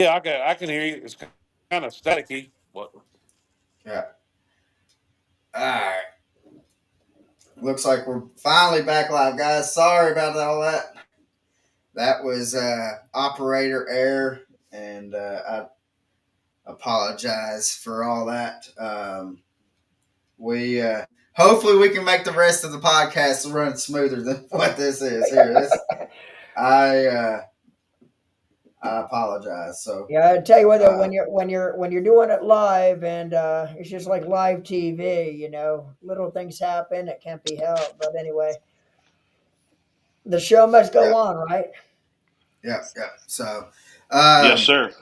Yeah, I can hear you. It's kind of staticky. What? Yeah. All right. Looks like we're finally back live, guys. Sorry about all that. That was operator error, and I apologize for all that. We hopefully we can make the rest of the podcast run smoother than what this is here. This I uh, I apologize. So Yeah, I tell you what though, uh, when you're doing it live and it's just like live TV, little things happen. It can't be helped. But anyway, the show must go yeah, on, right? yeah. So Yes, um, sir.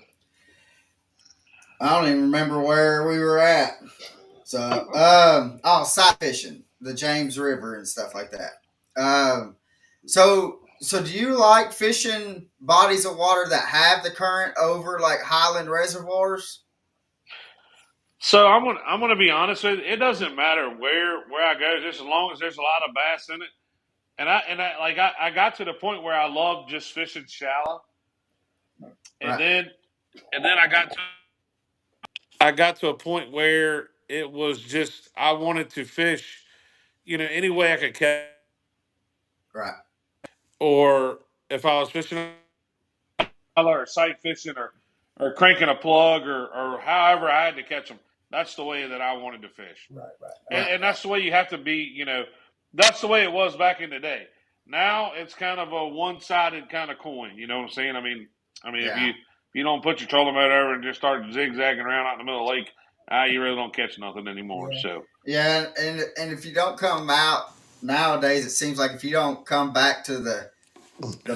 I don't even remember where we were at. So sight fishing, the James River and stuff like that. So do you like fishing bodies of water that have the current over like Highland reservoirs? So I'm gonna be honest with you. It doesn't matter where I go, just as long as there's a lot of bass in it. And I got to the point where I love just fishing shallow, and Right, then and then I got to a point where it was just I wanted to fish, any way I could catch, right, or if I was fishing or sight fishing or cranking a plug or however I had to catch them. That's the way that I wanted to fish. Right, right. And, right. and that's the way you have to be, that's the way it was back in the day. Now it's kind of a one-sided kind of coin, you know what I'm saying? I mean if Yeah, you don't put your trolling motor over and just start zigzagging around out in the middle of the lake, you really don't catch nothing anymore. Yeah. So yeah. And if you don't come out nowadays, it seems like if you don't come back to the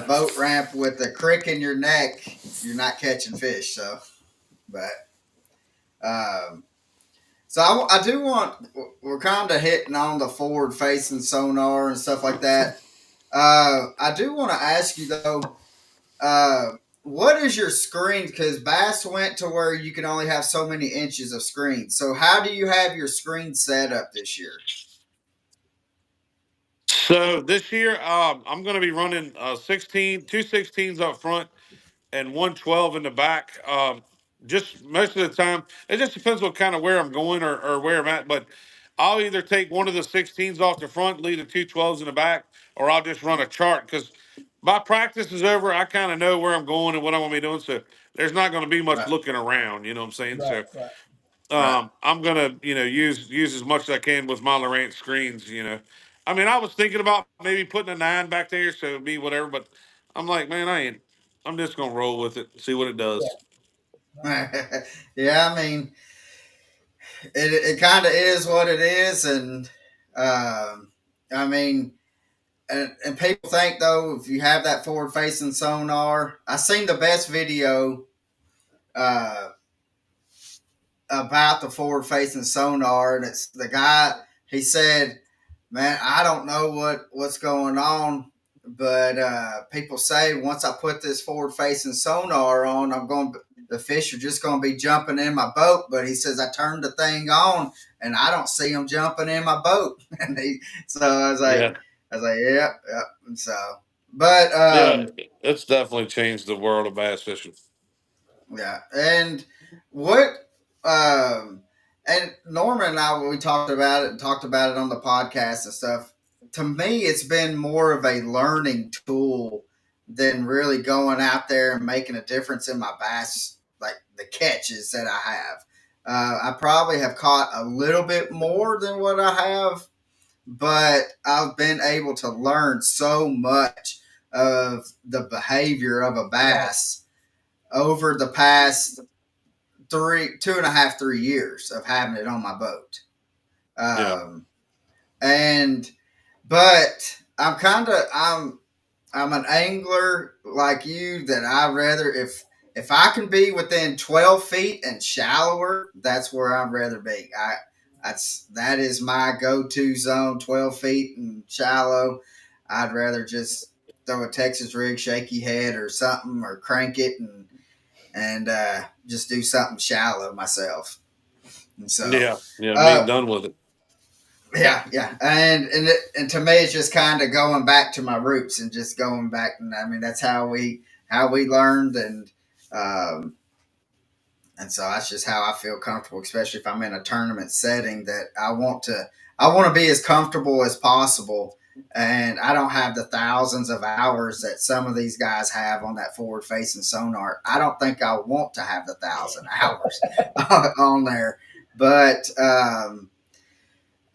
boat ramp with the crick in your neck, you're not catching fish. So, but um, So I do want we're kind of hitting on the forward facing sonar and stuff like that. I do want to ask you though, uh, what is your screen? Because Bass went to where you can only have so many inches of screen. So how do you have your screen set up this year? so this year, I'm going to be running 16s up front and 112 in the back. Just most of the time, it just depends what kind of where I'm going or where I'm at. But I'll either take one of the 16s off the front, leave the 212s in the back, or I'll just run a chart because my practice is over. I kind of know where I'm going and what I'm going to be doing. So there's not going to be much Right, looking around. You know what I'm saying? Right, So right. right. I'm gonna, use as much as I can with my Lowrance screens. I mean, I was thinking about maybe putting a 9 back there, so it'd be whatever. But I'm like, man, I ain't. I'm just gonna roll with it, see what it Yeah. does. Yeah, I mean, it kind of is what it is, and I mean, and people think though if you have that forward facing sonar, I seen the best video uh, about the forward facing sonar, and it's the guy. He said, "Man, I don't know what's going on, but people say once I put this forward facing sonar on, the fish are just going to be jumping in my boat." But he says I turned the thing on, and I don't see them jumping in my boat. So Yeah, I was like, yeah, yeah. And so, but yeah, it's definitely changed the world of bass fishing. yeah, and what um and Norman and I we talked about it on the podcast and stuff. To me, it's been more of a learning tool than really going out there and making a difference in my bass, like the catches that I have. I probably have caught a little bit more than what I have, but I've been able to learn so much of the behavior of a Right. bass over the past 2.5, 3 years of having it on my boat. Yeah, Um, and but I'm an angler like you that I rather if I can be within 12 feet and shallower, that's where I'd rather be. That is my go-to zone, 12 feet and shallow. I'd rather just throw a Texas rig, shaky head or something, or crank it and just do something shallow myself. And so, yeah, yeah. Being uh, done with it. yeah, yeah, and to me, it's just kind of going back to my roots and just going back. And I mean, that's how we learned, and And so that's just how I feel comfortable, especially if I'm in a tournament setting that I want to be as comfortable as possible. And I don't have the thousands of hours that some of these guys have on that forward facing sonar. I don't think I want to have the 1,000 hours on there. But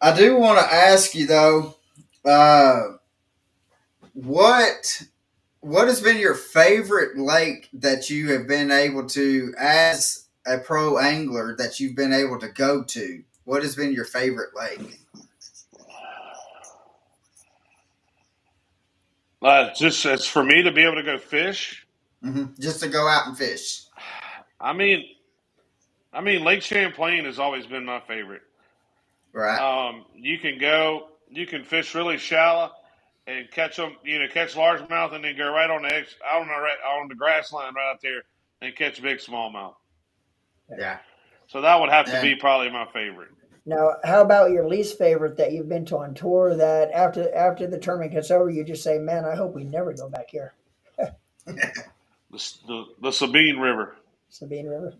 I do want to ask you though, uh, what what has been your favorite lake that you have been able to, as a pro angler, that you've been able to go to? What has been your favorite lake? Just it's for me to be able to go fish. Just to go out and fish. I mean, Lake Champlain has always been my favorite. Right. You can go, you can fish really shallow and catch them, catch largemouth, and then go right on the out on the grass line right out there and catch big smallmouth. Yeah. So that would have to And be probably my favorite. Now, how about your least favorite that you've been to on tour that after the tournament gets over, you just say, "Man, I hope we never go back here." The Sabine River. Sabine River.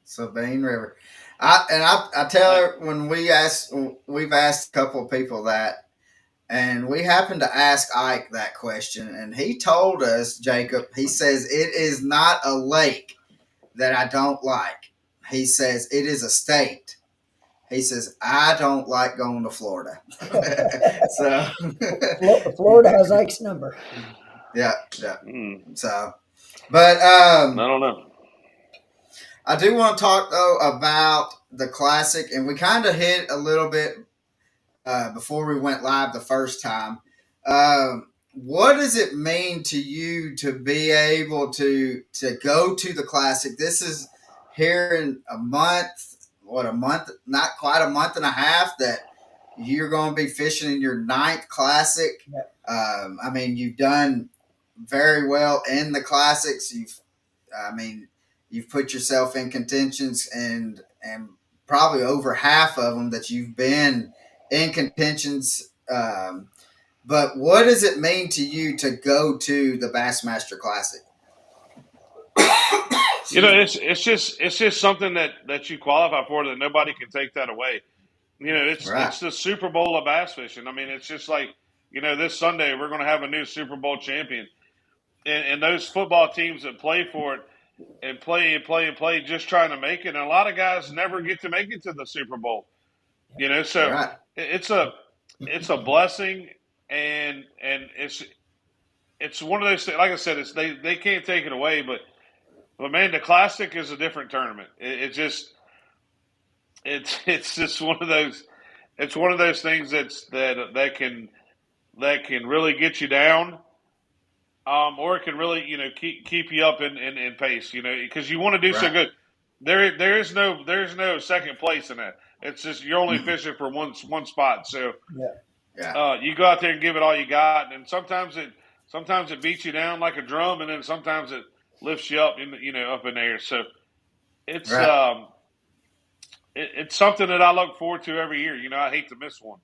Sabine River. I tell Uh, her when we've asked a couple of people that, and we happened to ask Ike that question, and he told us, Jacob, he says it is not a lake that I don't like. He says it is a state. He says I don't like going to Florida. So Florida has Ike's number. yeah, yeah. I So, but don't know. I do want to talk though about the classic, and we kind of hit a little bit before we went live the first time. What does it mean to you to be able to go to the classic? This is here in a month. What, a month? Not quite a month and a half that you're going to be fishing in your ninth classic. Yeah. I mean, you've done very well in the classics. I mean, you've put yourself in contentions, and probably over half of them that you've been in contentions. But what does it mean to you to go to the Bassmaster Classic? It's just something that you qualify for that nobody can take that away. Right. It's the Super Bowl of bass fishing. I mean, it's just like this Sunday we're going to have a new Super Bowl champion, and those football teams that play for it and play and play and play just trying to make it. And a lot of guys never get to make it to the Super Bowl. So Right. it's a blessing, and it's one of those things. Like I said, it's they can't take it away, but man, the Classic is a different tournament. It's just one of those. It's one of those things that can really get you down, or it can really keep you up in pace. Because you want to do so Right. good. There's no second place in that. It's just you're only fishing for one spot. So Yeah. Yeah. you go out there and give it all you got, and sometimes it beats you down like a drum, and then sometimes it lifts you up up in the air. So it's Right. it's something that I look forward to every year. I hate to miss one.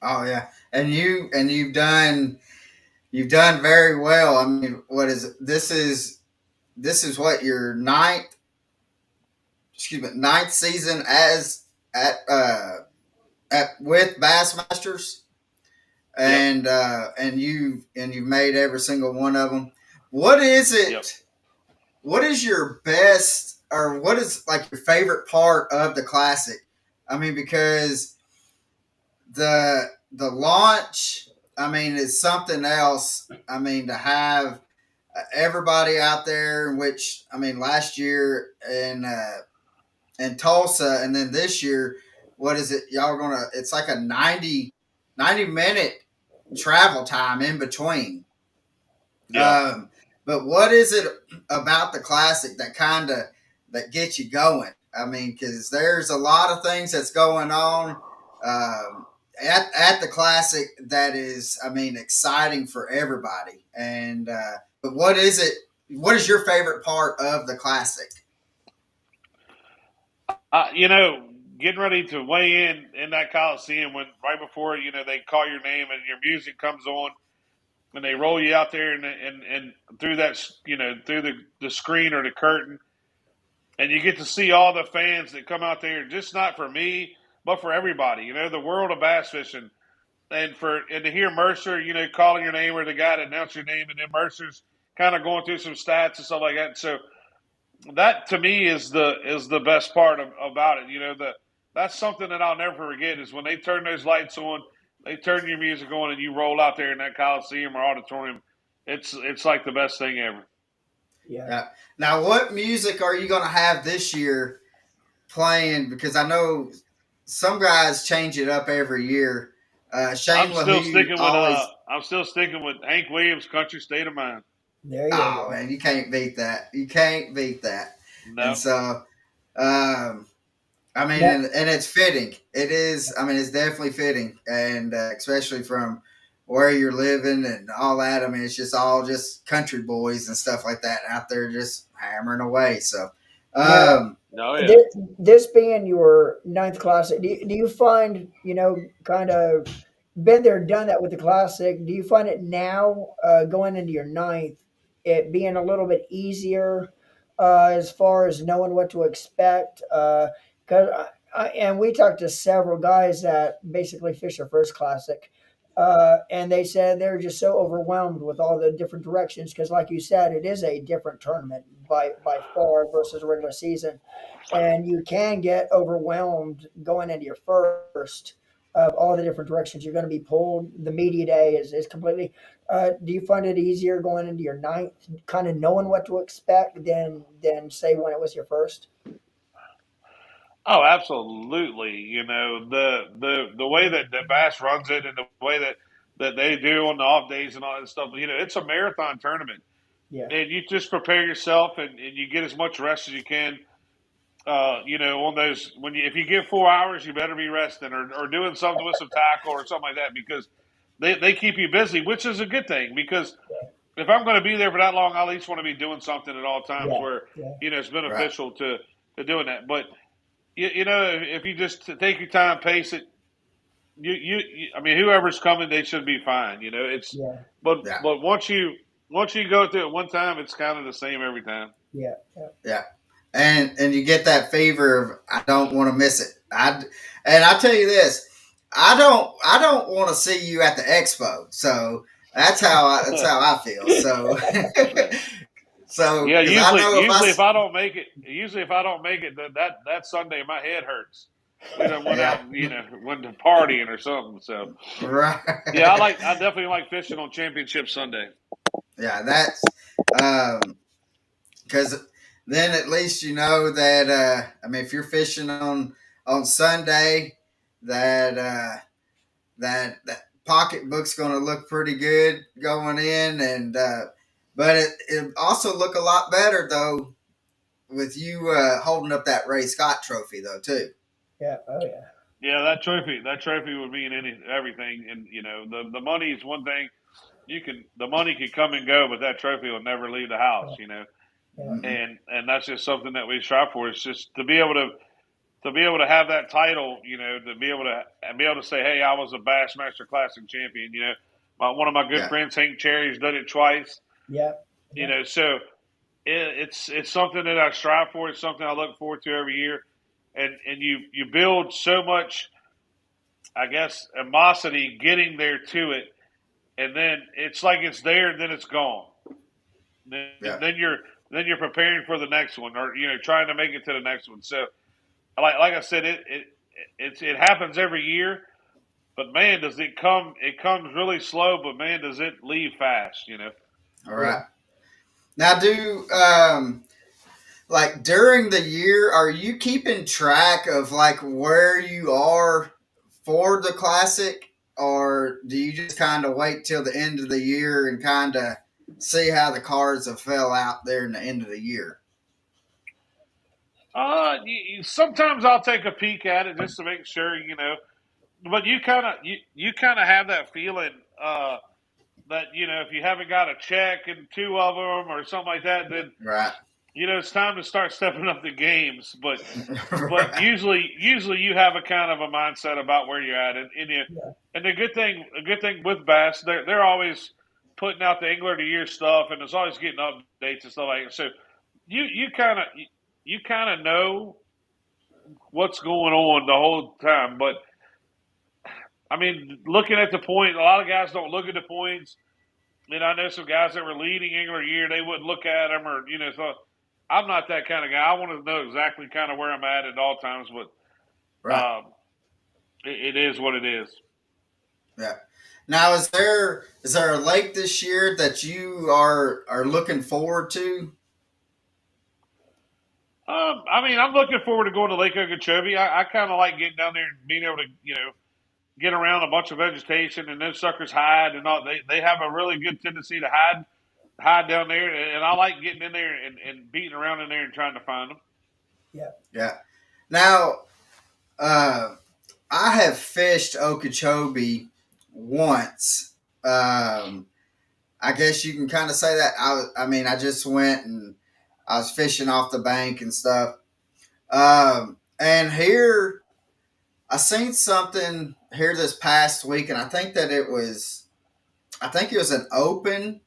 Oh yeah. And you've done very well. I mean, what is it? This is what your ninth season as at with Bassmasters, Yep. and you've made every single one of them. What is Yep. it? What is your best, or what is like your favorite part of the classic? I mean, because the launch, I mean, is something else. I mean, to have everybody out there, which I mean, last year in Tulsa, and then this year, what is it? Y'all are gonna? It's like a 90 minute travel time in between. Yeah. Um, but what is it about the classic that gets you going? I mean, because there's a lot of things that's going on at the classic that is, I mean, exciting for everybody. And but what is it? What is your favorite part of the classic? Getting ready to weigh in that Coliseum when right before they call your name and your music comes on and they roll you out there and through that through the screen or the curtain and you get to see all the fans that come out there, just not for me, but for everybody. You know, the world of bass fishing, and to hear Mercer, calling your name, or the guy that announced your name, and then Mercer's kind of going through some stats and stuff like that. So that to me is the best part about it. That's something that I'll never forget is when they turn those lights on, they turn your music on, and you roll out there in that coliseum or auditorium. It's like the best thing ever. Yeah. Yeah. Now, what music are you going to have this year playing? Because I know some guys change it up every year. Shane I'm still LaHue sticking with always. Hank Williams' "Country State of Mind." There you Oh go. man, you can't beat that. You can't beat that. And No, so, um, I mean, No, and it's fitting. It is. I mean, it's definitely fitting, and especially from where you're living and all that. I mean, it's just all just country boys and stuff like that out there just hammering away. So, now, um, no, yeah. this being your ninth classic, do you find, kind of been there, done that with the classic? Do you find it now, going into your ninth, it being a little bit easier as far as knowing what to expect? Because and we talked to several guys that basically fish their first classic. And they said they're just so overwhelmed with all the different directions because, like you said, it is a different tournament by far versus a regular season, and you can get overwhelmed going into your first of all the different directions you're going to be pulled. The media day is completely. Do you find it easier going into your ninth, kind of knowing what to expect, than say when it was your first? Oh, absolutely. The way that Bass runs it, and the way that they do on the off days and all that stuff. It's a marathon tournament, Yeah, and you just prepare yourself, and you get as much rest as you can. On those if you get 4 hours, you better be resting, or doing something with some tackle or something like that, because they keep you busy, which is a good thing. Because if I'm going to be there for that long, I at least want to be doing something at all times yeah, where yeah, it's right, beneficial to doing that. But if you just take your time, pace it, I mean, whoever's coming, they should be fine. It's yeah, but yeah, but once you go through it one time, it's kind of the same every time. yeah, yeah, yeah. And you get that fever of I don't want to miss it. And I tell you this, I don't want to see you at the expo. So that's how I feel. So so Yeah, because I usually know if usually if I don't make it, that Sunday my head hurts. We done went yeah, out and went to partying or something. So yeah, right. I definitely like fishing on Championship Sunday. Yeah, that's because then at least you know that I mean if you're fishing on Sunday that that pocketbook's going to look pretty good going in and but it also look a lot better though with you holding up that Ray Scott trophy though too. yeah. Oh yeah, Yeah, that trophy would mean everything, and the money is one thing. The money can come and go, but that trophy will never leave the house. yeah, Mm-mm. And that's just something that we strive for. It's just to be able to have that title, to be able to say, "Hey, I was a Bassmaster Classic champion." One of my good Yeah, friends, Hank Cherry's done it twice. yeah, yeah, So it's something that I strive for. It's something I look forward to every year, and you build so much, I guess, animosity getting there to it, and then it's like it's there, and then it's gone. Then, yeah. then you're then you're preparing for the next one, or trying to make it to the next one. So, like I said, it happens every year. But man, does it come? It comes really slow, but man, does it leave fast. All yeah. right. Now, do like during the year, are you keeping track of like where you are for the classic, or do you just kind of wait till the end of the year and kind of see how the cards have fell out there in the end of the year? Sometimes I'll take a peek at it just to make sure. But you kind of have that feeling that if you haven't got a check in two of them or something like that, then Right. it's time to start stepping up the games. But Right. usually you have a kind of a mindset about where you're at, Yeah. and the good thing with Bass, they're always putting out the Angler of the Year stuff, and it's always getting updates and stuff like that. So you kind of you kind of know what's going on the whole time. But I mean, looking at the point, a lot of guys don't look at the points. And I know some guys that were leading England year, they wouldn't look at them or, so I'm not that kind of guy. I want to know exactly kind of where I'm at all times, but Right. it is what it is. Yeah. Now, is there a lake this year that you are looking forward to? I mean, I'm looking forward to going to Lake Okeechobee. I kind of like getting down there and being able to, get around a bunch of vegetation and those suckers hide and all. They have a really good tendency to hide down there, and I like getting in there and beating around in there and trying to find them. Yeah. Yeah. Now, uh, I have fished Okeechobee once. I guess you can kind of say that. I mean, I just went and I was fishing off the bank and stuff. And here, I seen something here this past week, and I think it was an open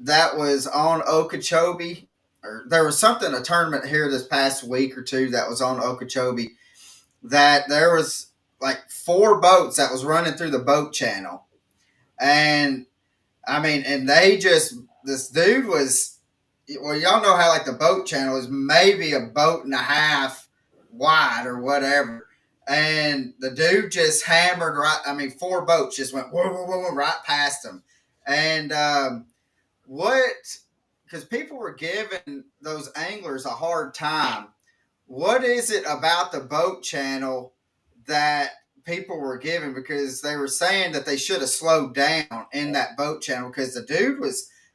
that was on Okeechobee. Or there was a tournament here this past week or two that was on Okeechobee that there was like four boats that was running through the boat channel. And I mean, and this dude was, well, y'all know how like the boat channel is maybe a boat and a half wide or whatever. And the dude just hammered right. I mean, four boats just went whoa, whoa, whoa, whoa, right past him. And what, because people were giving those anglers a hard time. What is it about the boat channel that people were giving? Because they were saying that they should have slowed down in that boat channel because the dude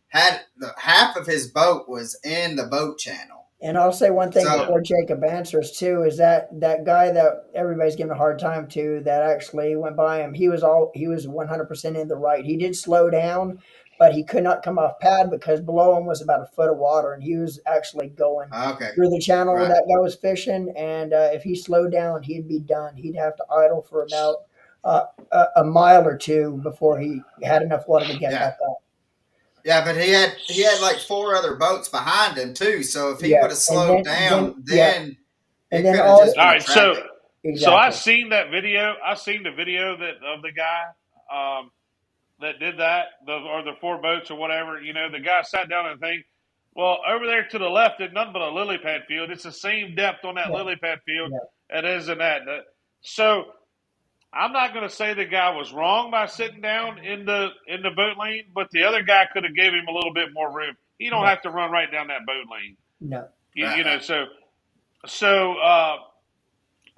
had half of his boat was in the boat channel. And I'll say one thing Yeah. So before Jacob answers too is that guy that everybody's giving a hard time to that actually went by him. He was 100% in the right. He did slow down, but he could not come off pad because below him was about a foot of water, and he was actually going okay, through the channel where right, that guy was fishing. And if he slowed down, he'd be done. He'd have to idle for about a mile or two before he had enough water to get yeah. back up. Yeah, but he had like four other boats behind him too. So if he Yeah, would have and slowed then down, yeah, then and it then could have all just All been right, so traffic. so I exactly. seen that video. I seen the video that of the guy that did that, or the four boats or whatever. The guy sat down and think, well, over there to the left is nothing but a lily pad field. It's the same depth on that Yeah, lily pad field yeah, as is in that. So I'm not going to say the guy was wrong by sitting down in the boat lane, but the other guy could have gave him a little bit more room. He don't yeah, have to run right down that boat lane. no, You, Right, you know, right. so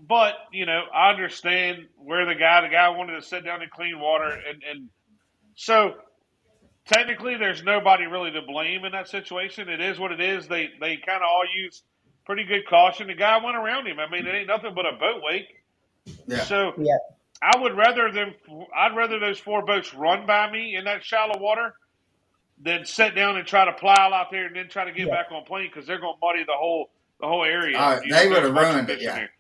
but I understand where the guy wanted to sit down in clean water, and so technically there's nobody really to blame in that situation. It is what it is. They kind of all use pretty good caution. The guy went around him. I mean, it ain't nothing but a boat wake. Yeah. So yeah, I would rather them. I'd rather those four boats run by me in that shallow water than sit down and try to plow out there and then try to get yeah, back on plane because they're going to muddy the whole area All up. right, If they would there's a have bunch of ruined it. fish in Yeah, there.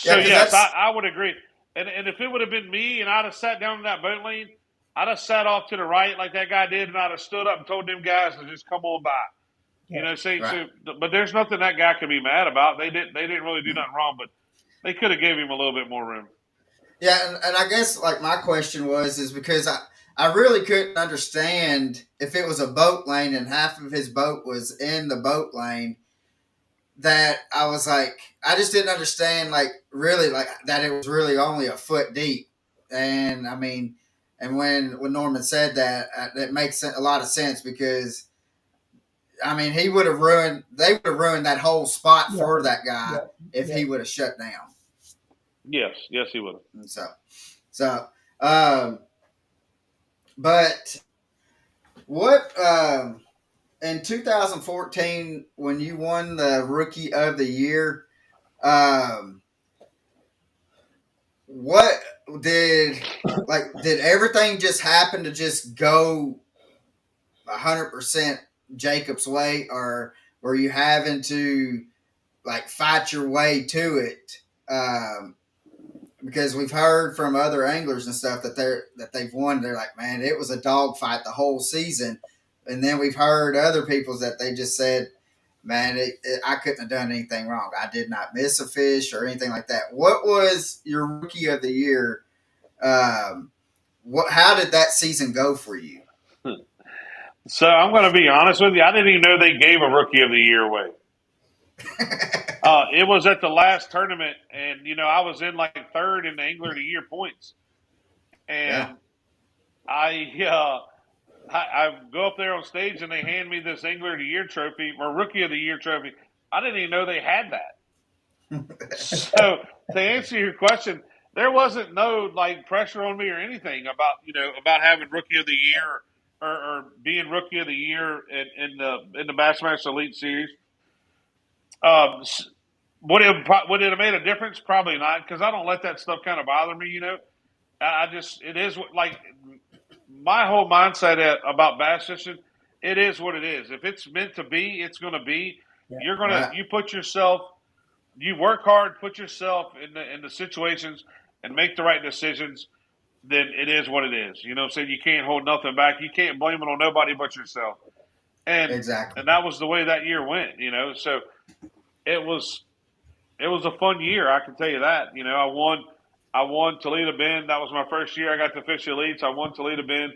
yeah, So because yes, I, that's I would agree. And if it would have been me and I'd have sat down in that boat lane, I'd have sat off to the right like that guy did, and I'd have stood up and told them guys to just come on by. yeah, See, right. so but there's nothing that guy could be mad about. They didn't really do nothing wrong, but they could have gave him a little bit more room. Yeah, and I guess like my question is because I really couldn't understand if it was a boat lane and half of his boat was in the boat lane that I was like I just didn't understand like really like that it was really only a foot deep. And I mean, and when Norman said that, it makes a lot of sense because I mean they would have ruined that whole spot yeah, for that guy yeah, if yeah. he would have shut down. Yes, he would have. And so um, but what in 2014 when you won the Rookie of the Year, um, what did did everything just happen to just go 100% Jacob's way, or were you having to like fight your way to it? Because we've heard from other anglers and stuff that they've won. They're like, man, it was a dogfight the whole season. And then we've heard other people's that they just said man, I couldn't have done anything wrong. I did not miss a fish or anything like that. What was your rookie of the year? Um, How did that season go for you? So I'm going to be honest with you. I didn't even know they gave a rookie of the year away. It was at the last tournament, and I was in like third in the Angler of the Year points, Yeah. and I uh, I go up there on stage and they hand me this Angler of the Year trophy or Rookie of the Year trophy. I didn't even know they had that. So to answer your question, there wasn't no like pressure on me or anything about about having Rookie of the Year or being Rookie of the Year in the Bassmaster Elite Series. Um, would it have made a difference? Probably not, because I don't let that stuff kind of bother me. I just it is like my whole mindset about bass fishing. It is what it is. If it's meant to be, it's going to be. Yeah. Right. You put yourself, you work hard, put yourself in the situations, and make the right decisions. Then it is what it is. You know what I'm saying? You can't hold nothing back. You can't blame it on nobody but yourself. And Exactly. and that was the way that year went. So it was it was a fun year. I can tell you that. I won Toledo Bend. That was my first year. I got to fish the elites. I won Toledo Bend.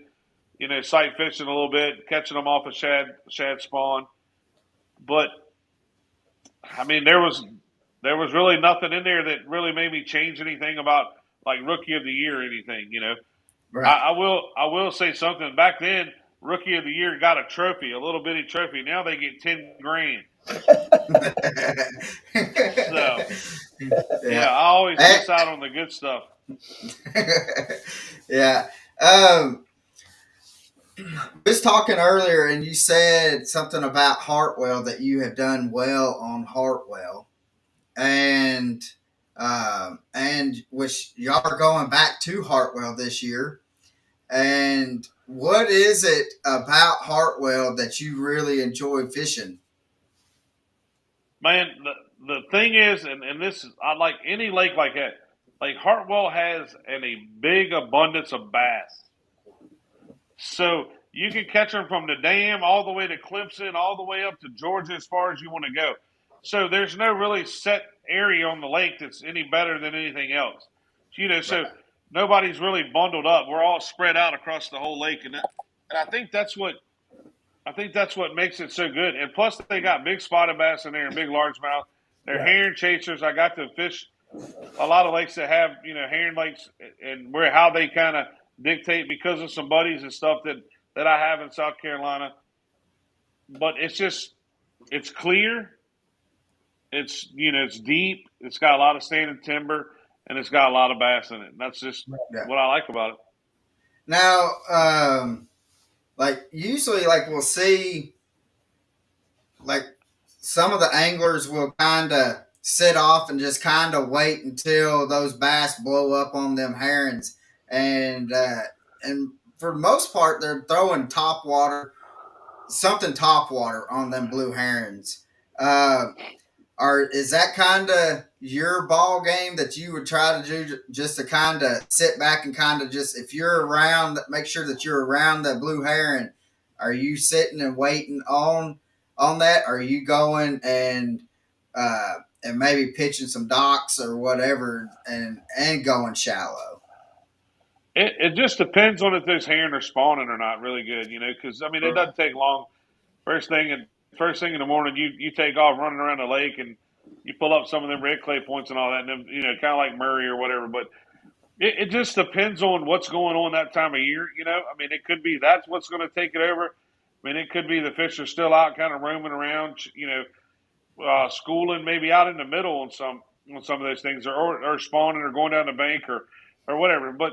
Sight fishing a little bit, catching them off a shad spawn. But I mean, there was really nothing in there that really made me change anything about like rookie of the year or anything. Right. I will say something. Back then, rookie of the year got a trophy, a little bitty trophy. Now they get 10 grand. So yeah, Yeah. I always Hey, miss out on the good stuff. yeah. Um, we was talking earlier, and you said something about Hartwell that you have done well on Hartwell, and which y'all are going back to Hartwell this year. And what is it about Hartwell that you really enjoy fishing? Man, the thing is, and this is, I like any lake like that. Like Hartwell has a big abundance of bass, so you can catch them from the dam all the way to Clemson, all the way up to Georgia, as far as you want to go. So there's no really set area on the lake that's any better than anything else. So Right. nobody's really bundled up. We're all spread out across the whole lake, and I think that's what makes it so good. And plus, they got big spotted bass in there and big largemouth. They're Right. herring chasers. I got to fish a lot of lakes that have herring lakes, and where how they kind of dictate because of some buddies and stuff that I have in South Carolina. But it's clear. It's deep. It's got a lot of standing timber, and it's got a lot of bass in it. And that's just Yeah. what I like about it. Now, like usually, like we'll see, like some of the anglers will kind of sit off and just kind of wait until those bass blow up on them herons, and for the most part, they're throwing top water, something top water on them blue herons. Uh, is that kind of your ball game that you would try to do, just to kind of sit back and kind of just, if you're around, make sure that you're around that blue heron? Are you sitting and waiting on that? Are you going and maybe pitching some docks or whatever, and going shallow? It just depends on if those herring are spawning or not really good, because I mean it doesn't take long. First thing and first thing in the morning, you take off running around the lake and you pull up some of them red clay points and all that, and then, kind of like Murray or whatever. But it just depends on what's going on that time of year. I mean, it could be that's what's going to take it over. I mean, it could be the fish are still out, kind of roaming around, schooling maybe out in the middle on some of those things, or spawning or going down the bank or whatever. But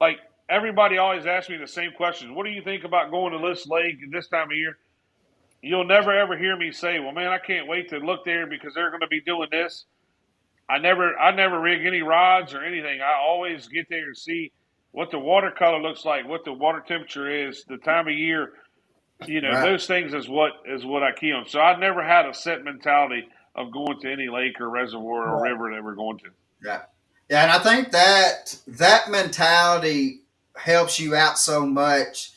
like everybody always asks me the same questions. What do you think about going to this lake at this time of year? You'll never ever hear me say, "Well, man, I can't wait to look there because they're going to be doing this." I never rig any rods or anything. I always get there and see what the watercolor looks like, what the water temperature is, the time of year. Right. Those things is what I key on. So I never had a set mentality of going to any lake or reservoir or Right. river that we're going to. Yeah. Yeah, and I think that mentality helps you out so much,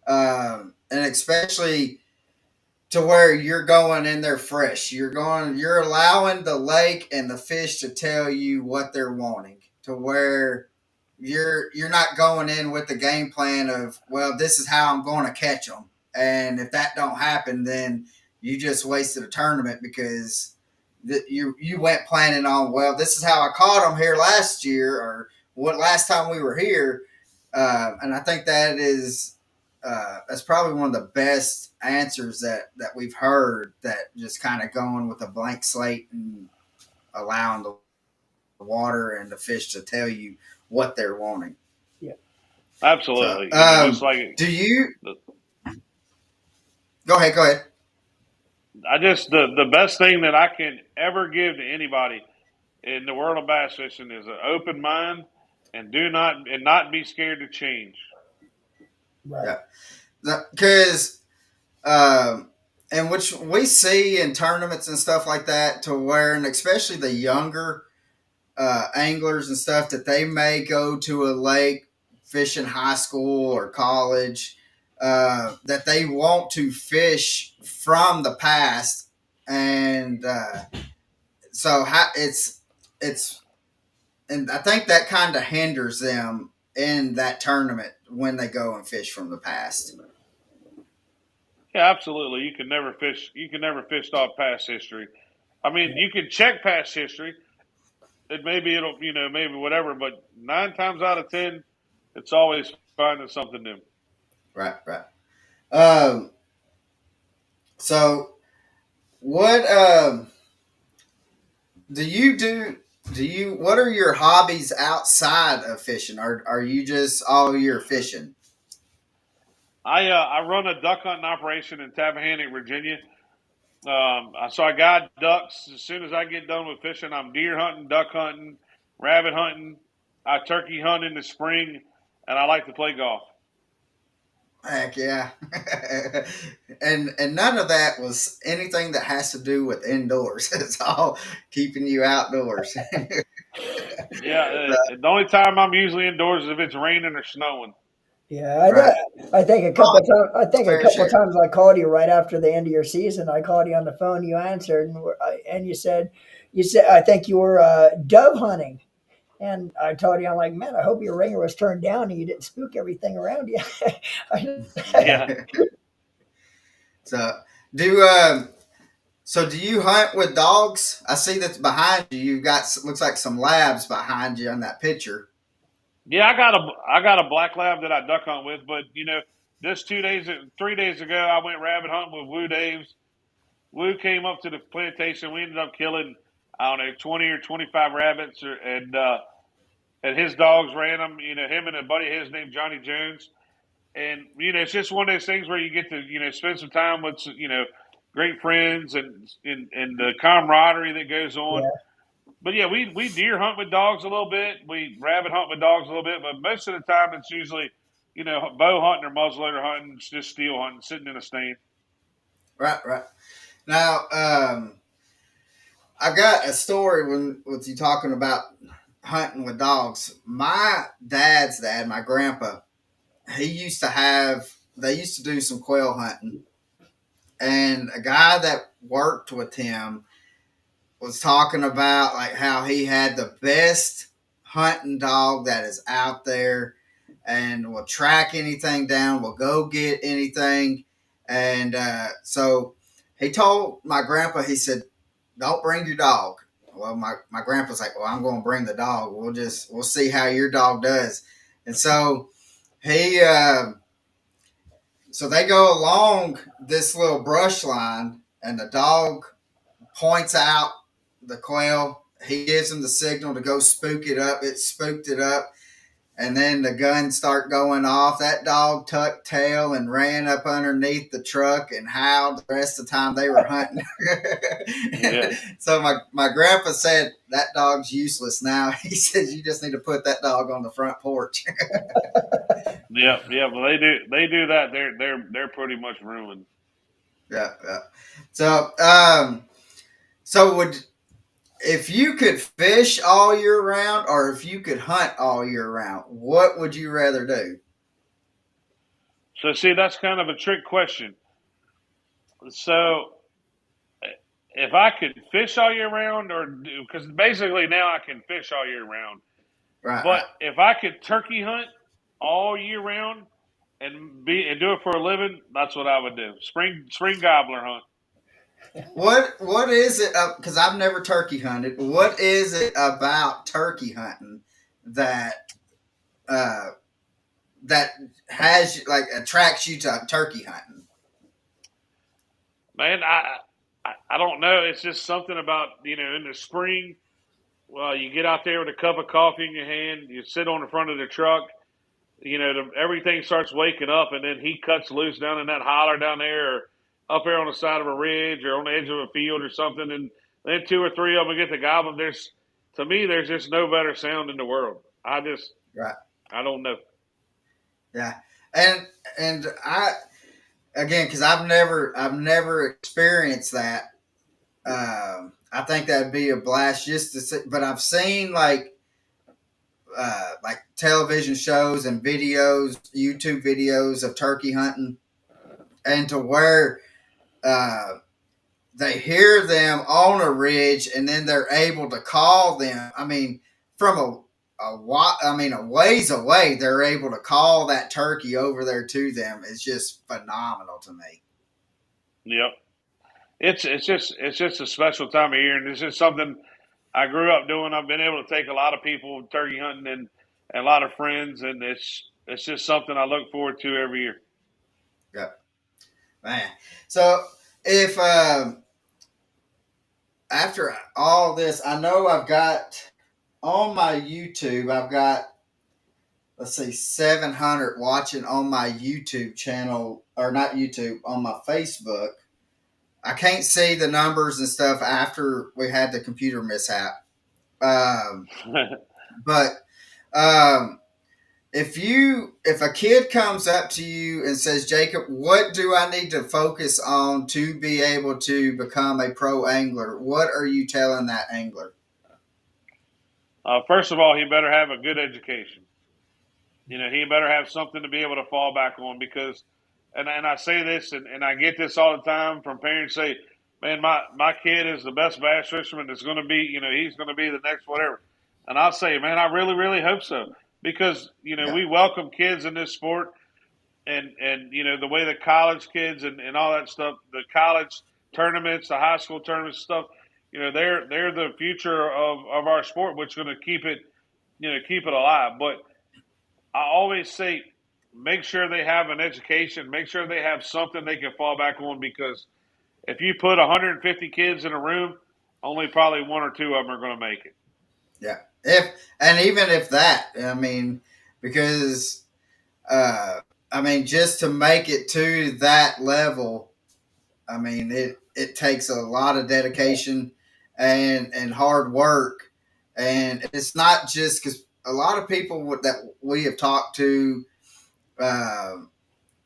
and especially to where you're going in there fresh. You're allowing the lake and the fish to tell you what they're wanting. To where you're not going in with the game plan of, well, this is how I'm going to catch them, and if that don't happen, then you just wasted a tournament because you went planning on, well, this is how I caught them here last year, or what last time we were here. And I think that's probably one of the best answers that we've heard. That just kind of going with a blank slate and allowing the water and the fish to tell you what they're wanting. Yeah. So, Absolutely. I mean, just like do you go ahead? Go ahead. the best thing that I can ever give to anybody in the world of bass fishing is an open mind and not be scared to change. Right. Yeah, because um, and which we see in tournaments and stuff like that, to where, and especially the younger anglers and stuff, that they may go to a lake fishing high school or college, that they want to fish from the past, and so it's and I think that kind of hinders them in that tournament when they go and fish from the past. Yeah, absolutely. You can never fish. You can never fish off past history. I mean, you can check past history. It maybe it'll maybe whatever, but 9 times out of 10, it's always finding something new. Right, right. Um, so what do you do? Do you What are your hobbies outside of fishing? Are you just all year fishing? I run a duck hunting operation in Tappahannock, Virginia. So I got ducks. As soon as I get done with fishing, I'm deer hunting, duck hunting, rabbit hunting. I turkey hunt in the spring, and I like to play golf. Heck yeah. And none of that was anything that has to do with indoors. It's all keeping you outdoors. Yeah, the only time I'm usually indoors is if it's raining or snowing. Yeah, Right. I think a Oh, couple of times. I think a fair couple of share. times I called you right after the end of your season. I called you on the phone. You answered, and you said I think you were dove hunting. And I told you, I'm like, man, I hope your ringer was turned down and you didn't spook everything around you. Yeah, So do do you hunt with dogs? I see that's behind you. You've got, looks like some labs behind you on that picture. yeah. I got a black lab that I duck hunt with, but this 2 days, 3 days ago, I went rabbit hunting with Woo Daves. Woo came up to the plantation. We ended up killing, I don't know, 20 or 25 rabbits, and his dogs ran them. Him and a buddy of his named Johnny Jones. And it's just one of those things where you get to spend some time with great friends and the camaraderie that goes on. Yeah, But yeah, we deer hunt with dogs a little bit. We rabbit hunt with dogs a little bit, but most of the time it's usually bow hunting or muzzleloader hunting, just steel hunting, sitting in a stand. Right, right. Now, I got a story when with you talking about hunting with dogs. My dad's dad, my grandpa, he used to have. They used to do some quail hunting, and a guy that worked with him was talking about like how he had the best hunting dog that is out there, and will track anything down, will go get anything. And so he told my grandpa, he said, don't bring your dog. Well, my grandpa's like, well, I'm going to bring the dog. We'll see how your dog does. And so he, so they go along this little brush line, and the dog points out the quail. He gives him the signal to go spook it up. It spooked it up, and then the guns start going off. That dog tucked tail and ran up underneath the truck and howled the rest of the time they were hunting. Yeah, So my grandpa said that dog's useless now. He says you just need to put that dog on the front porch. yeah, yeah. Well, they do that. They're pretty much ruined. Yeah, yeah. So so would if you could fish all year round, or if you could hunt all year round, what would you rather do? So see, that's kind of a trick question. So if I could fish all year round, or because basically now I can fish all year round, Right, but right. if I could turkey hunt all year round and do it for a living, that's what I would do. Spring gobbler hunt. What is it? Because I've never turkey hunted. What is it about turkey hunting that uh, that has like attracts you to turkey hunting? Man, I don't know. It's just something about in the spring. Well, you get out there with a cup of coffee in your hand. You sit on the front of the truck. Everything starts waking up, and then he cuts loose down in that holler down there, or up there on the side of a ridge, or on the edge of a field, or something. And then two or three of them get the gobbling. To me, there's just no better sound in the world. Right. I don't know. Yeah. And I again because I've never experienced that. I think that'd be a blast just to see. But I've seen like television shows and videos, YouTube videos of turkey hunting, and to where uh, they hear them on a ridge, and then they're able to call them. I mean, from a ways away, they're able to call that turkey over there to them. It's just phenomenal to me. Yep. It's just a special time of year, and it's just something I grew up doing. I've been able to take a lot of people turkey hunting and a lot of friends, and it's just something I look forward to every year. Yep, man. So if after all this, I know I've got on my YouTube, I've got let's see, 700 watching on my YouTube channel, or not YouTube, on my Facebook. I can't see the numbers and stuff after we had the computer mishap. Um, but um, if a kid comes up to you and says, Jacob, what do I need to focus on to be able to become a pro angler? What are you telling that angler? First of all, he better have a good education. He better have something to be able to fall back on because, and I say this and I get this all the time from parents say, man, my kid is the best bass fisherman that's going to be, he's going to be the next whatever. And I'll say, man, I really, really hope so because, Yeah, we welcome kids in this sport and the way the college kids and all that stuff, the college tournaments, the high school tournaments stuff, they're the future of our sport, which is going to keep it alive. But I always say, make sure they have an education, make sure they have something they can fall back on because if you put 150 kids in a room, only probably one or two of them are going to make it. yeah. If and even if that, I mean, because I mean, just to make it to that level, I mean, it takes a lot of dedication and hard work, and it's not just because a lot of people that we have talked to uh,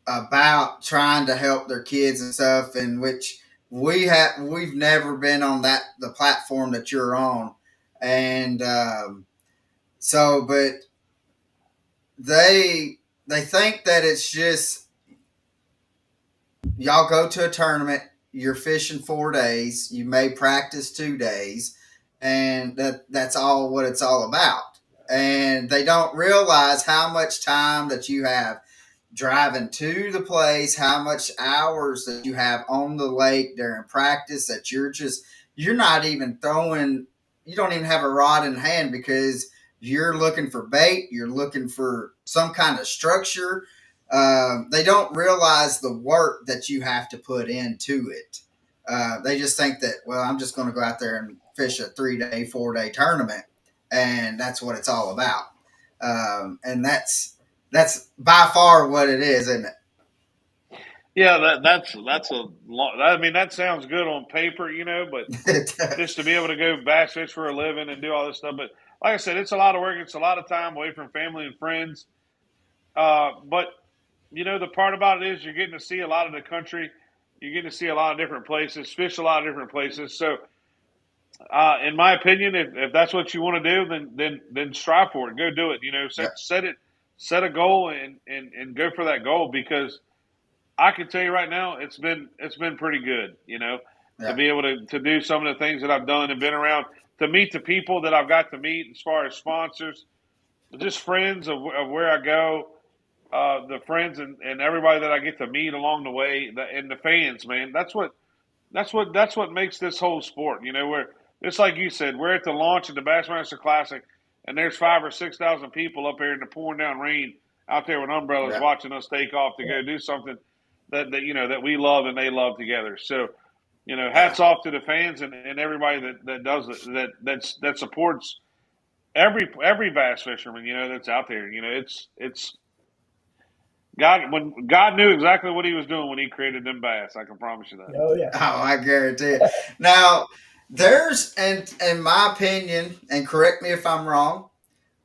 about trying to help their kids and stuff, in which we've never been on the platform that you're on, and but they think that it's just y'all go to a tournament, you're fishing 4 days, you may practice 2 days, and that's all what it's all about. And they don't realize how much time that you have driving to the place, how much hours that you have on the lake during practice that you're not even throwing, you don't even have a rod in hand because you're looking for bait, you're looking for some kind of structure. They don't realize the work that you have to put into it. They just think that, well, I'm just going to go out there and fish a 3 day, 4 day tournament, and that's what it's all about. And that's by far what it is, isn't Yeah, that's a lot. I mean, that sounds good on paper, but it? just to be able to go bass fish for a living and do all this stuff. But like I said, it's a lot of work. It's a lot of time away from family and friends. But the part about it is you're getting to see a lot of the country. You're getting to see a lot of different places, fish a lot of different places. So, in my opinion, if that's what you want to do, then strive for it. Go do it. Yeah, Set a goal and go for that goal because I can tell you right now, it's been pretty good. To Yeah, be able to do some of the things that I've done and been around, to meet the people that I've got to meet as far as sponsors, just friends of where I go, the friends and everybody that I get to meet along the way, and the fans, man. That's what makes this whole sport. Where just like you said, we're at the launch of the Bassmaster Classic, and there's 5 or 6 thousand people up here in the pouring down rain out there with umbrellas yeah, watching us take off to go do something that we love and they love together. So, yeah. hats off to the fans and everybody that does it, that supports every bass fisherman that's out there. It's God knew exactly what He was doing when He created them bass. I can promise you that. Oh yeah. Oh, I guarantee it. Now, there's, and in my opinion, and correct me if I'm wrong,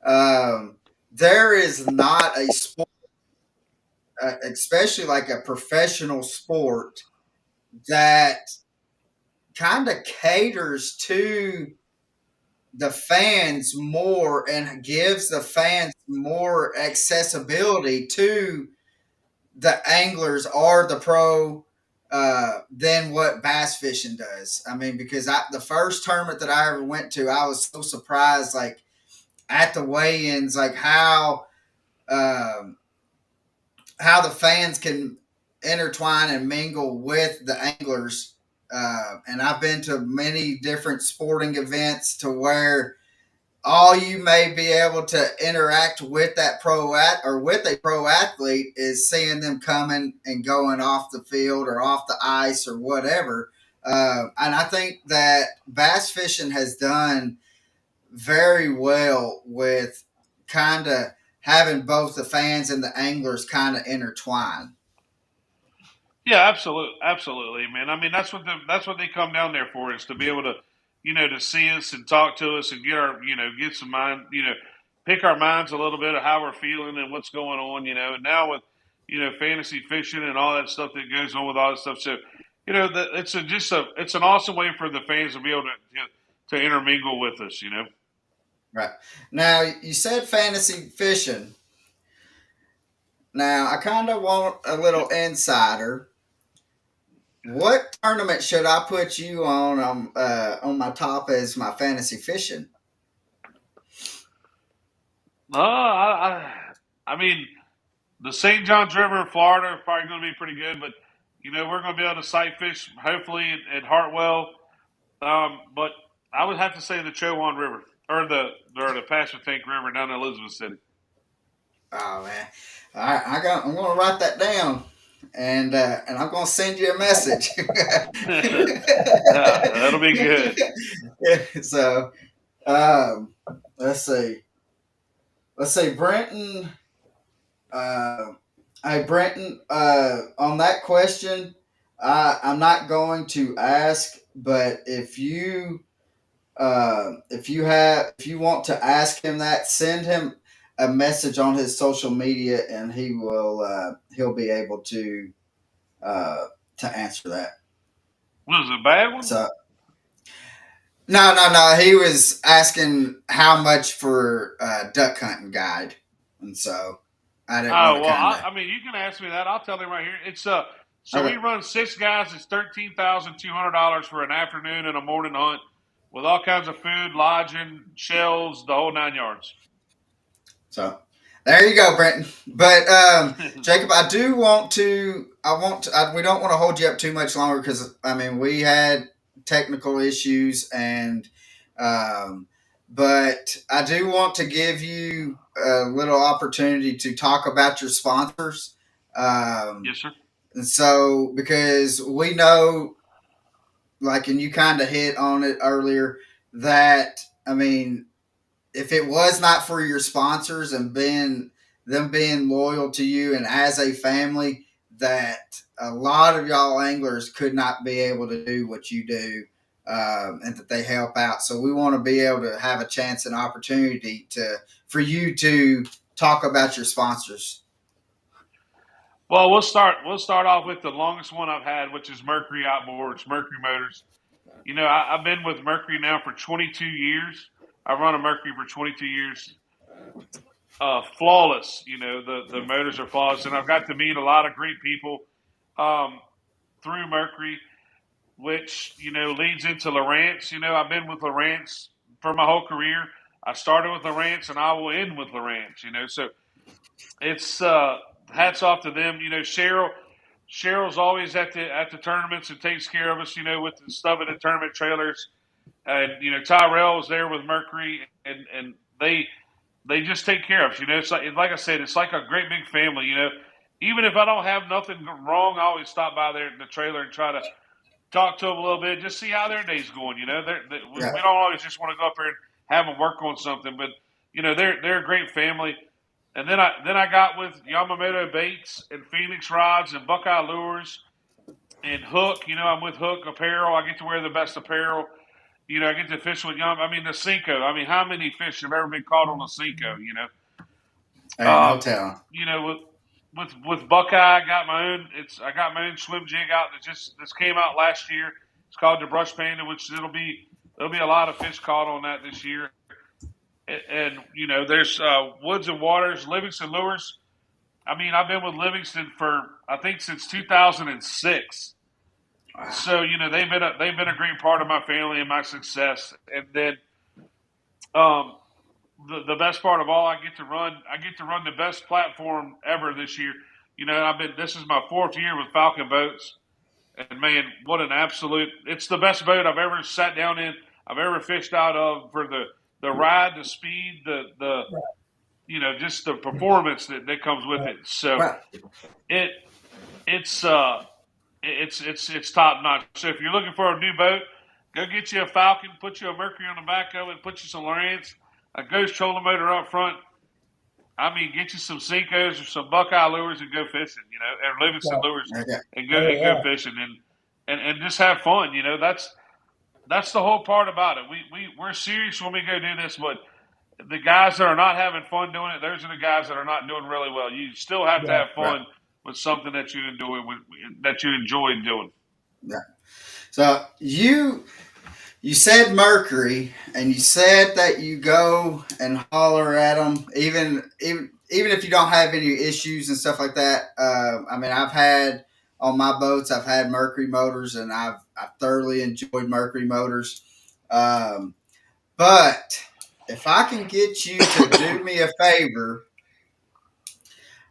um, there is not a sport, especially like a professional sport, that kind of caters to the fans more and gives the fans more accessibility to the anglers or the pro than what bass fishing does. I mean, because the first tournament that I ever went to, I was so surprised, like at the weigh-ins, like um, how the fans can intertwine and mingle with the anglers. And I've been to many different sporting events to where all you may be able to interact with that or with a pro athlete is seeing them coming and going off the field or off the ice or whatever. And I think that bass fishing has done very well with kind of having both the fans and the anglers kind of intertwine. Yeah, absolutely, absolutely, man. I mean, that's what they come down there for, is to be able to see us and talk to us and get some mind, pick our minds a little bit of how we're feeling and what's going on, And now with fantasy fishing and all that stuff that goes on with all that stuff, so it's an awesome way for the fans to be able to intermingle with us. Right. Now, you said fantasy fishing. Now, I kind of want a little insider. What tournament should I put you on my top as my fantasy fishing? I mean, the St. Johns River in Florida is probably going to be pretty good, but we're going to be able to sight fish hopefully at Hartwell. But I would have to say the Chowan River or the Passatank River down in Elizabeth City. Oh man, all right, I'm going to write that down, and I'm going to send you a message. Yeah, that'll be good. So, um, let's see, Brenton. Uh, hey, Brenton. On that question, I'm not going to ask, but if you want to ask him that, send him a message on his social media, and he'll be able uh, to answer that. Was it a bad one? So no. He was asking how much for duck hunting guide, and so I didn't want Oh to well, kind of. I mean, you can ask me that. I'll tell him right here. It's so we Okay, run 6 guys. It's $13,200 for an afternoon and a morning hunt with all kinds of food, lodging, shells, the whole 9 yards. so there you go, Brenton. But Jacob, I do want to. We don't want to hold you up too much longer because I mean we had technical issues and. Um, but I do want to give you a little opportunity to talk about your sponsors. Yes, sir. And so, because we know, like, and you kind of hit on it earlier, that, I mean, if it was not for your sponsors and them being loyal to you and as a family, that a lot of y'all anglers could not be able to do what you do, and that they help out. So we want to be able to have a chance and opportunity for you to talk about your sponsors. Well, we'll start off with the longest one I've had, which is Mercury Outboards, Mercury Motors. I've been with Mercury now for 22 years. I've run a Mercury for 22 years. Flawless. The motors are flawless, and I've got to meet a lot of great people. um, through Mercury, which leads into Lawrence. I've been with Lawrence for my whole career. I started with Lawrence, and I will end with Lawrence. So it's hats off to them. Cheryl's always at the tournaments and takes care of us. With the stuff in the tournament trailers, and Tyrell's there with Mercury, and they just take care of us. It's like I said, it's like a great big family. Even if I don't have nothing wrong, I always stop by there in the trailer and try to talk to them a little bit, just see how their day's going. We Yeah. don't always just want to go up there and have them work on something, but they're a great family. And then I got with Yamamoto Baits and Phoenix Rods and Buckeye Lures and Hook. I'm with Hook Apparel. I get to wear the best apparel. I get to fish with the Cinco. How many fish have ever been caught on a Cinco? Ain't no telling. With Buckeye, I got my own swim jig out that just came out last year. It's called the Brush Panda, which there'll be a lot of fish caught on that this year. And there's Woods and Waters, Livingston Lures. I've been with Livingston for I think since 2006. Wow. So they've been a great part of my family and my success. And then the best part of all, I get to run the best platform ever this year. This is my 4th year with Falcon Boats, and man, what an absolute! It's the best boat I've ever sat down in. I've ever fished out of for the ride, the speed, the just the performance that comes with it. So Wow. it's top notch. So if you're looking for a new boat, go get you a Falcon, put you a Mercury on the back of it, put you some Lawrence, a Ghost trolling motor up front. Get you some Cincos or some Buckeye lures and go fishing, and Livingston lures Okay. and go fishing and just have fun. That's the whole part about it. We're serious when we go do this, but the guys that are not having fun doing it, those are the guys that are not doing really well. You still have to have fun with something that you enjoy doing. Yeah. So you said Mercury, and you said that you go and holler at them, even if you don't have any issues and stuff like that. I've had on my boats, I've had Mercury motors, and I've thoroughly enjoyed Mercury motors. But if I can get you to do me a favor,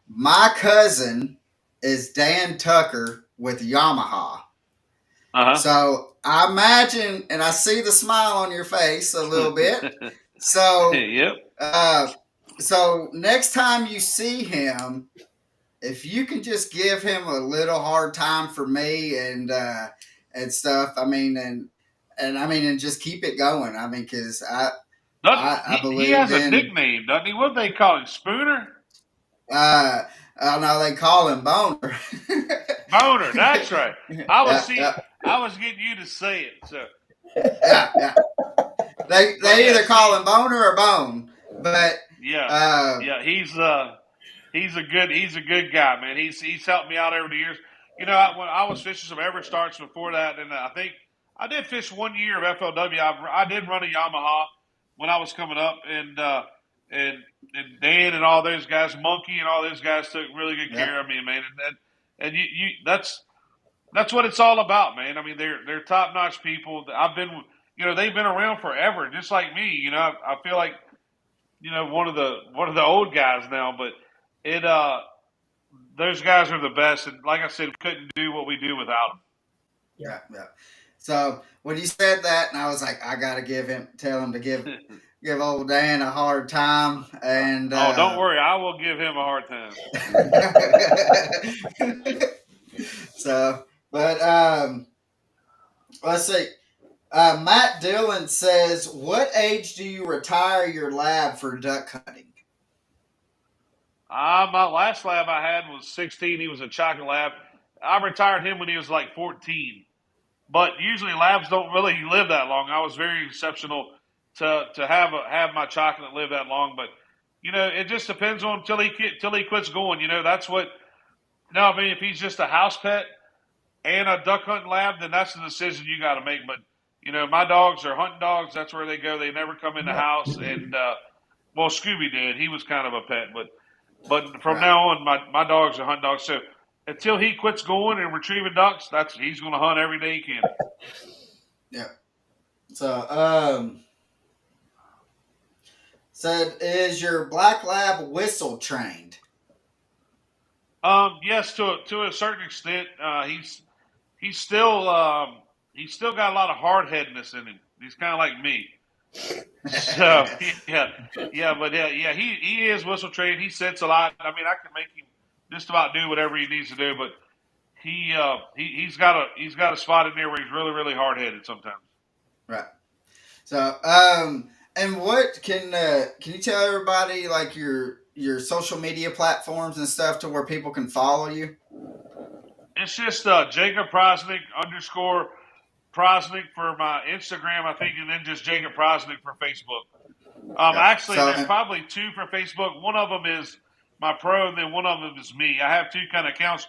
my cousin is Dan Tucker with Yamaha. So I imagine, and I see the smile on your face a little bit. So, yep. So next time you see him, if you can just give him a little hard time for me and stuff, and just keep it going. Because I believe he has a in. nickname, doesn't he? What do they call him? Spooner? I don't know. They call him Boner. Boner. That's right. I was getting you to say it. So yeah. They either call him Boner or Bone, but he's a good guy, man. He's helped me out over the years. When I was fishing some Everstarts before that, and I think I did fish 1 year of FLW. I did run a Yamaha when I was coming up, and Dan and all those guys, Monkey and all those guys took really good care of me, man. And you that's what it's all about, man. They're top notch people. I've been, they've been around forever, just like me. I feel like, one of the old guys now, but those guys are the best. And like I said, we couldn't do what we do without them. Yeah. So when you said that, and I was like, I gotta tell him to give old Dan a hard time. And don't worry, I will give him a hard time. So, but let's see. Matt Dillon says, "What age do you retire your lab for duck hunting?" My last lab I had was 16. He was a chocolate lab. I retired him when he was like 14. But usually labs don't really live that long. I was very exceptional to have my chocolate live that long. But it just depends on till he quits going. That's what. No, if he's just a house pet and a duck hunting lab, then that's the decision you got to make. But my dogs are hunting dogs. That's where they go. They never come in the house. And Scooby did. He was kind of a pet, but from now on, my dogs are hunting dogs. So until he quits going and retrieving ducks, he's going to hunt every day he can. Yeah. So, said, is your black lab whistle trained? Yes, to a certain extent, he's still he's still got a lot of hard headedness in him. He's kind of like me. So yeah, yeah, but yeah, he is whistle trained. He sits a lot. I mean, I can make him just about do whatever he needs to do, but he's got a spot in there where he's really really hard headed sometimes. Right. So, and what can you tell everybody like your social media platforms and stuff to where people can follow you? It's just Jacob Prosnick underscore Prosnick for my Instagram, I think, and then just Jacob Prosnick for Facebook. Yeah. Actually, So, there's probably two for Facebook. One of them is my pro, and then one of them is me. I have two kind of accounts,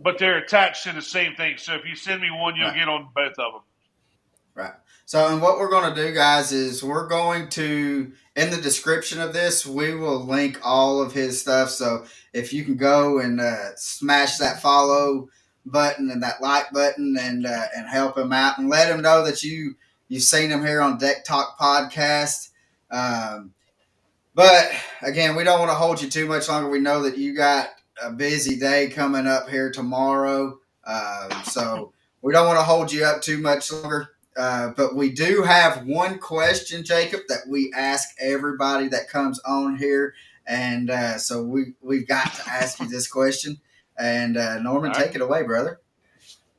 but they're attached to the same thing. So if you send me one, you'll right. get on both of them. Right. So, and what we're going to do, guys, is we're going to, in the description of this, we will link all of his stuff. So, if you can go and smash that follow button and that like button and help him out and let him know that you've seen him here on Deck Talk Podcast. Um, but again, we don't want to hold you too much longer. We know that you got a busy day coming up here tomorrow. So we don't want to hold you up too much longer. But we do have one question, Jacob, that we ask everybody that comes on here. And so we've got to ask you this question. And Norman, All right. take it away, brother.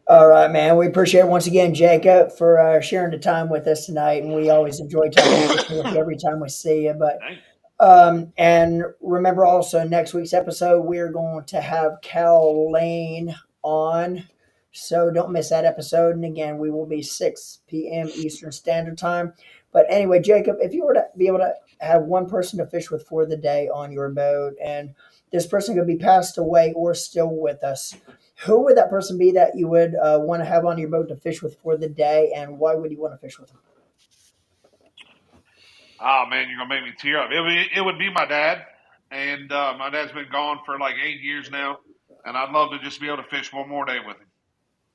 All right, man. We appreciate it once again, Jacob, for sharing the time with us tonight. And we always enjoy talking fishing with you every time we see you. But Thanks. and remember also next week's episode, we're going to have Cal Lane on. So don't miss that episode. And again, we will be 6 p.m. Eastern Standard Time. But anyway, Jacob, if you were to be able to have one person to fish with for the day on your boat, and this person could be passed away or still with us, who would that person be that you would want to have on your boat to fish with for the day, and why would you want to fish with them? Oh man, you're gonna make me tear up. It would be my dad, and my dad's been gone for like 8 years now, and I'd love to just be able to fish one more day with him.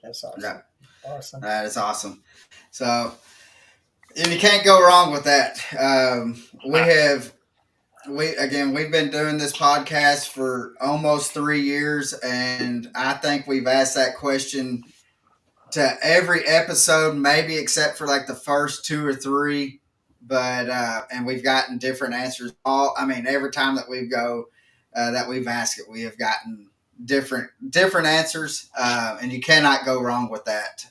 That's awesome. Yeah, Awesome. that is awesome. So, and you can't go wrong with that. We've been doing this podcast for almost 3 years, and I think we've asked that question to every episode, maybe except for like the first two or three. But and we've gotten different answers. Every time that we've asked it, we have gotten different answers, and you cannot go wrong with that.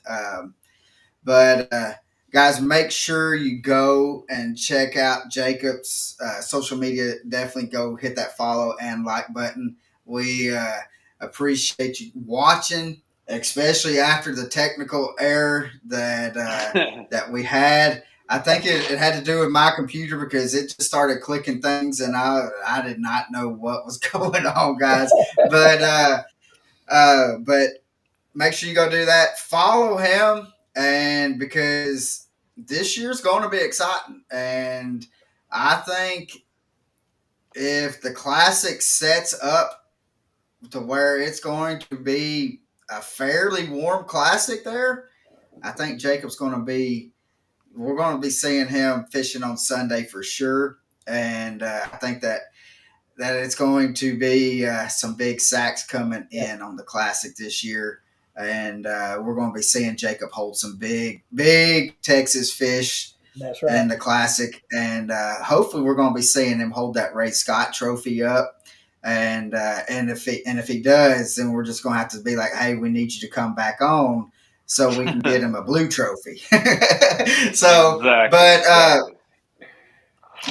But guys, make sure you go and check out Jacob's social media. Definitely go hit that follow and like button. We appreciate you watching, especially after the technical error that we had. I think it had to do with my computer because it just started clicking things, and I did not know what was going on, guys. But make sure you go do that. Follow him, and because this year's going to be exciting, and I think if the classic sets up to where it's going to be a fairly warm classic there, I think Jacob's going to be. We're going to be seeing him fishing on Sunday for sure, and I think that it's going to be some big sacks coming in on the classic this year. And we're going to be seeing Jacob hold some big Texas fish That's right. in the classic. And hopefully we're going to be seeing him hold that Ray Scott trophy up. And if he does, then we're just going to have to be like, hey, we need you to come back on so we can get him a blue trophy. So, Exactly.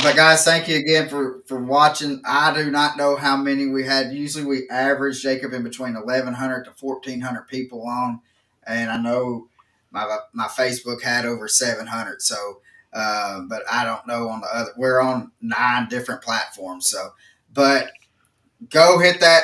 but guys, thank you again for watching. I do not know how many we had. Usually we average, Jacob, in between 1,100 to 1,400 people on, and I know my Facebook had over 700. So, but I don't know on the other. We're on 9 different platforms. So, but go hit that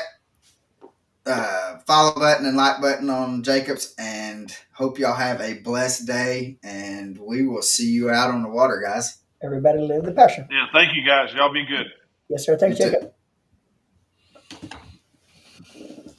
follow button and like button on Jacob's, and hope y'all have a blessed day. And we will see you out on the water, guys. Everybody live the passion. Yeah, thank you guys. Y'all be good. Yes, sir. Thanks, You too. Jacob.